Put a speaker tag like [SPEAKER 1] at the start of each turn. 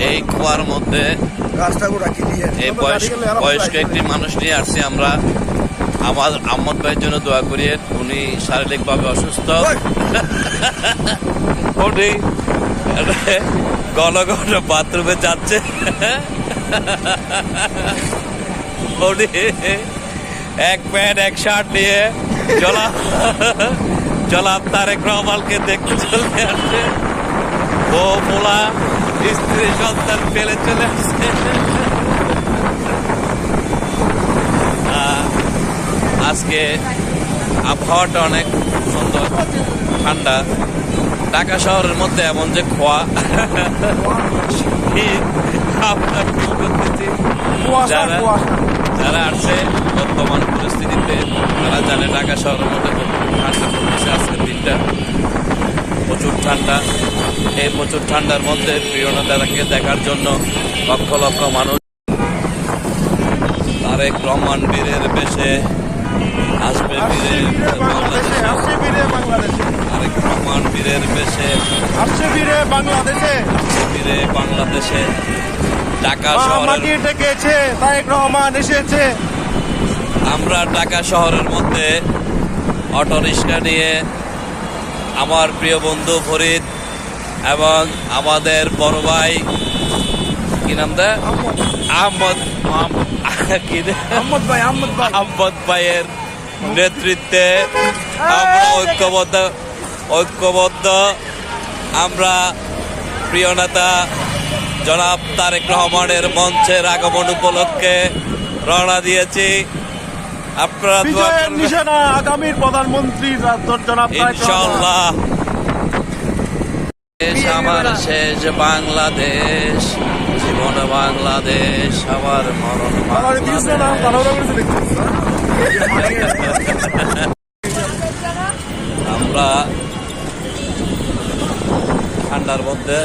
[SPEAKER 1] এই কুয়ার মধ্যে এই বয়স্ক একটি মানুষ নিয়ে আসছি আমরা। আমার আহমদ ভাইয়ের জন্য দোয়া করি, উনি শারীরিকভাবে অসুস্থ। উনি ঘন ঘন বাথরুমে যাচ্ছে। উনি এক প্যান্ট এক শার্ট নিয়ে জনাব তারেক রহমানকে দেখতে চলে আসছে। ও পোলা স্ত্রী সন্তান ফেলে চলে আসছে। আজকে আবহাওয়াটা অনেক সুন্দর, ঠান্ডা। ঢাকা শহরের মধ্যে এমন যে খোয়া, আমরা ফিল করতেছি। যারা আসছে বর্তমান পরিস্থিতিতে তারা জানে ঢাকা শহরের মধ্যে ঠান্ডা পড়তেছে। আজকের দিনটা প্রচুর ঠান্ডা। এই প্রচুর ঠান্ডার মধ্যে প্রিয় নেতাকে দেখার জন্য লক্ষ লক্ষ মানুষ তারেক রহমান বীরের বেশে আসবে তারেক রহমান বীরের বেশে
[SPEAKER 2] আসছে বীরে
[SPEAKER 1] বাংলাদেশে ঢাকা শহরে
[SPEAKER 2] ডেকেছে তারেক রহমান এসেছে।
[SPEAKER 1] আমরা ঢাকা শহরের মধ্যে অটোরিক্সা নিয়ে আমার প্রিয় বন্ধু ফরিদ এবং আমাদের বড় ভাই কি নাম দেয় আহমদ ভাইয়ের নেতৃত্বে আমরা ঐক্যবদ্ধ আমরা প্রিয় নেতা জনাব তারেক রহমানের মঞ্চের আগমন উপলক্ষে রওনা দিয়েছি। আপনারা
[SPEAKER 2] নিশানা আগামীর প্রধানমন্ত্রী জনাব
[SPEAKER 1] ইনশাআল্লাহ। দেশ আমার শেষ বাংলাদেশ, জীবন বাংলাদেশ, আমার মরণ আমরা ঠান্ডার মধ্যে